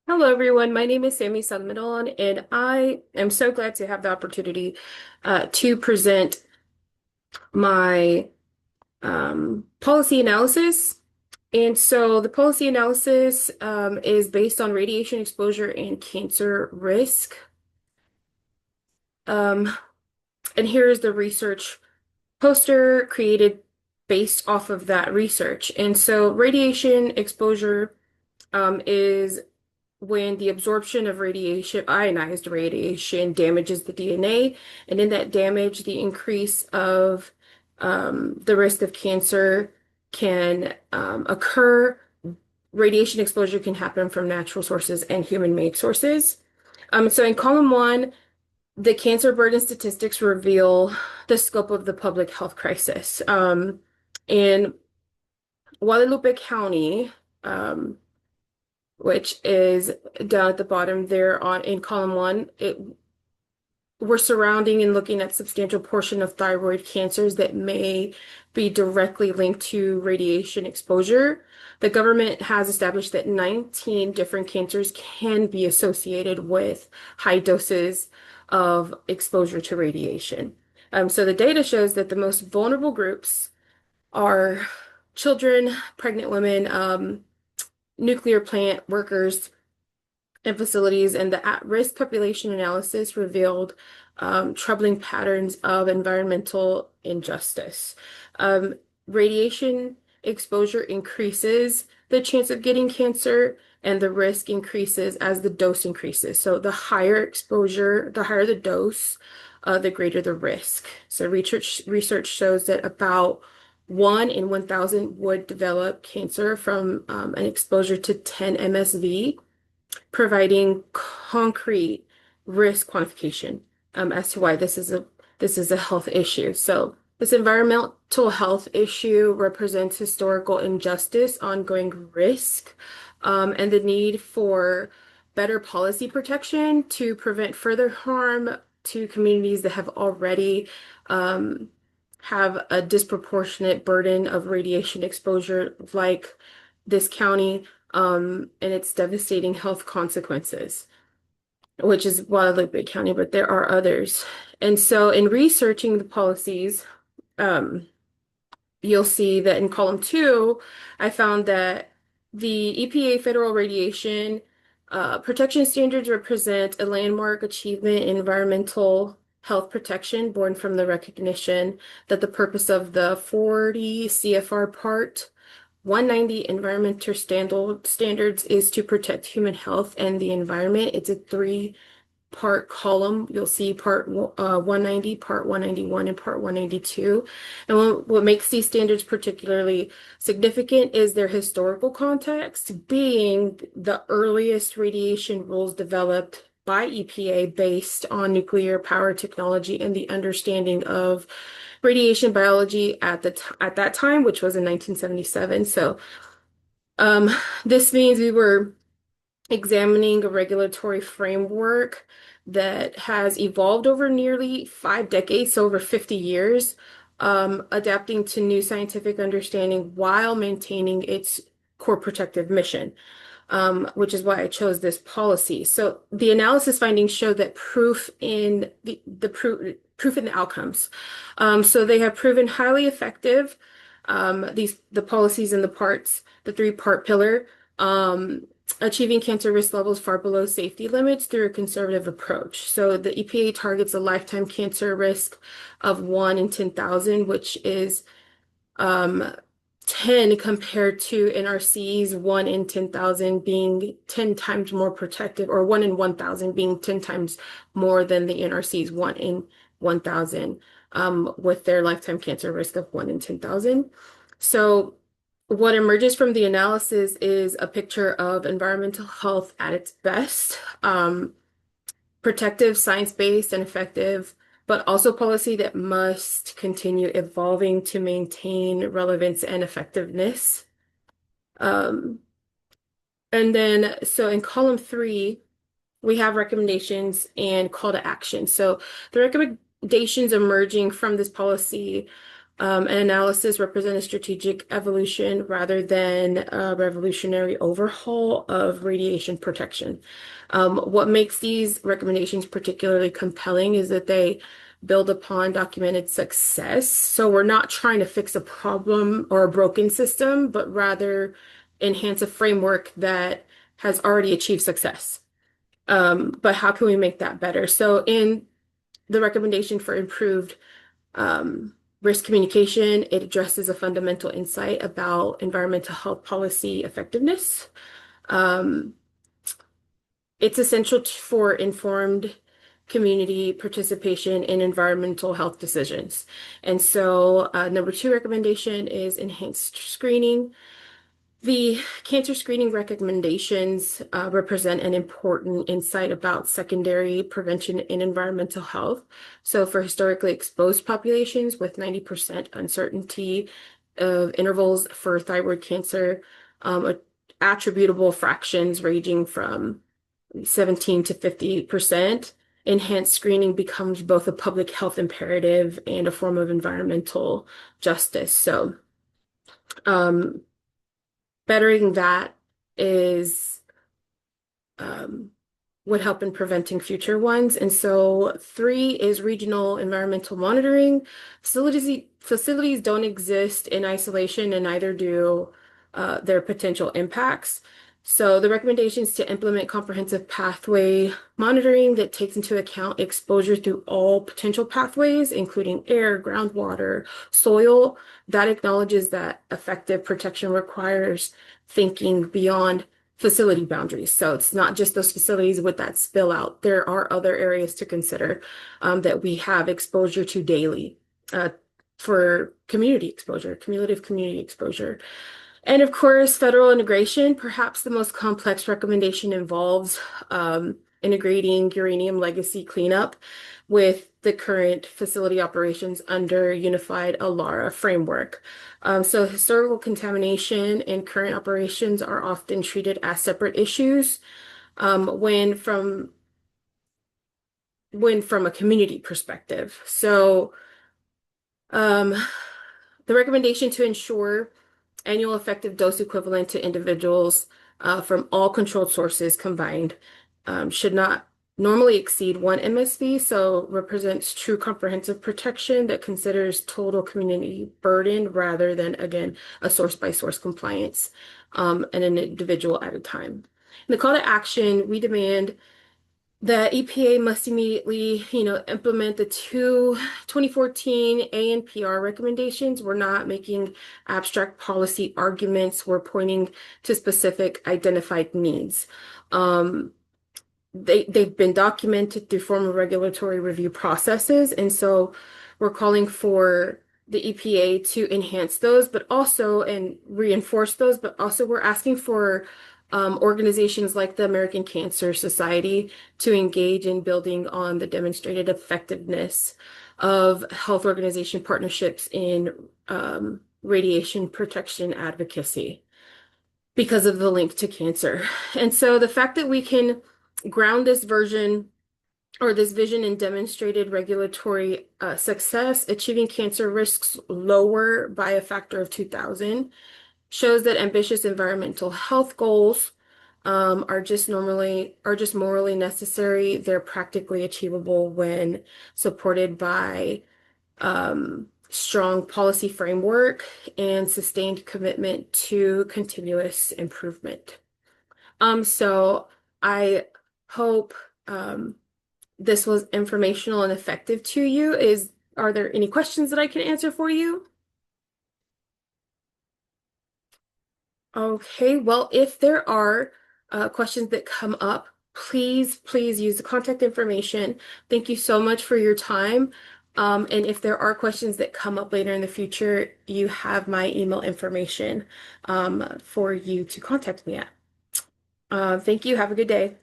Hello, everyone. My name is Sammy Salmadon, and I am so glad to have the opportunity to present my policy analysis. And so the policy analysis is based on radiation exposure and cancer risk. Um, and here is the research poster created based off of that research. And so radiation exposure is when the absorption of radiation, ionized radiation, damages the DNA, and in that damage, the increase of the risk of cancer can occur. Radiation exposure can happen from natural sources and human-made sources. So in column one, the cancer burden statistics reveal the scope of the public health crisis. In Guadalupe County, um, which is down at the bottom there on in column one. We're surrounding and looking at substantial portion of thyroid cancers that may be directly linked to radiation exposure. The government has established that 19 different cancers can be associated with high doses of exposure to radiation. So the data shows that the most vulnerable groups are children, pregnant women, nuclear plant workers and facilities, and the at-risk population analysis revealed troubling patterns of environmental injustice. Um, Radiation exposure increases the chance of getting cancer, and the risk increases as the dose increases. So the higher exposure, the higher the dose, the greater the risk. So research shows that about 1 in 1,000 would develop cancer from an exposure to 10 MSV, providing concrete risk quantification as to why this is a health issue. So this environmental health issue represents historical injustice, ongoing risk, and the need for better policy protection to prevent further harm to communities that have already um, have a disproportionate burden of radiation exposure, like this county, and its devastating health consequences, which is Guadalupe County, but there are others. And so, in researching the policies, um, you'll see that in column two, I found that the EPA federal radiation protection standards represent a landmark achievement in environmental health protection born from the recognition that the purpose of the 40 CFR Part 190 environmental standards is to protect human health and the environment. It's a three-part column. You'll see part 190, part 191, and part 192. And what makes these standards particularly significant is their historical context, being the earliest radiation rules developed by EPA based on nuclear power technology and the understanding of radiation biology at that time, which was in 1977. So um, this means we were examining a regulatory framework that has evolved over nearly 5 decades, so over 50 years, adapting to new scientific understanding while maintaining its core protective mission, which is why I chose this policy. So the analysis findings show that proof in the outcomes. So they have proven highly effective. The policies and the parts, the three-part pillar, achieving cancer risk levels far below safety limits through a conservative approach. So the EPA targets a lifetime cancer risk of 1 in 10,000, which is um, 10 compared to NRC's 1 in 10,000 being 10 times more protective, or 1 in 1,000 being 10 times more than the NRC's 1 in 1,000, with their lifetime cancer risk of 1 in 10,000. So what emerges from the analysis is a picture of environmental health at its best, protective, science-based, and effective, but also policy that must continue evolving to maintain relevance and effectiveness. Um, and then, so in column three, we have recommendations and call to action. So the recommendations emerging from this policy An analysis represented strategic evolution rather than a revolutionary overhaul of radiation protection. What makes these recommendations particularly compelling is that they build upon documented success. So we're not trying to fix a problem or a broken system, but rather enhance a framework that has already achieved success. But how can we make that better? So in the recommendation for improved risk communication, it addresses a fundamental insight about environmental health policy effectiveness. Um, it's essential for informed community participation in environmental health decisions. And so, number two recommendation is enhanced screening. The cancer screening recommendations represent an important insight about secondary prevention in environmental health. So, for historically exposed populations with 90% uncertainty of intervals for thyroid cancer, attributable fractions ranging from 17 to 50%, enhanced screening becomes both a public health imperative and a form of environmental justice. So, um, bettering that is um, would help in preventing future ones. And so three is regional environmental monitoring. Facilities don't exist in isolation, and neither do their potential impacts. So the recommendations to implement comprehensive pathway monitoring that takes into account exposure through all potential pathways, including air, groundwater, soil, that acknowledges that effective protection requires thinking beyond facility boundaries. So it's not just those facilities with that spill out. There are other areas to consider that we have exposure to daily for community exposure, cumulative community exposure. And of course, federal integration, perhaps the most complex recommendation involves integrating uranium legacy cleanup with the current facility operations under unified ALARA framework. So historical contamination and current operations are often treated as separate issues when from a community perspective. So um, the recommendation to ensure annual effective dose equivalent to individuals from all controlled sources combined should not normally exceed 1 MSV, so represents true comprehensive protection that considers total community burden rather than, again, a source by source compliance and an individual at a time. In the call to action, we demand the EPA must immediately, implement the 2014 ANPR recommendations. We're not making abstract policy arguments. We're pointing to specific identified needs. They've been documented through formal regulatory review processes, and so we're calling for the EPA to enhance those, but also and reinforce those, but also we're asking for organizations like the American Cancer Society to engage in building on the demonstrated effectiveness of health organization partnerships in radiation protection advocacy because of the link to cancer. And so the fact that we can ground this version or this vision in demonstrated regulatory success, achieving cancer risks lower by a factor of 2,000, shows that ambitious environmental health goals are just morally necessary. They're practically achievable when supported by strong policy framework and sustained commitment to continuous improvement. So I hope this was informational and effective to you. Are there any questions that I can answer for you? Okay, well, if there are questions that come up, please use the contact information. Thank you so much for your time. And if there are questions that come up later in the future, you have my email information for you to contact me at. Thank you. Have a good day.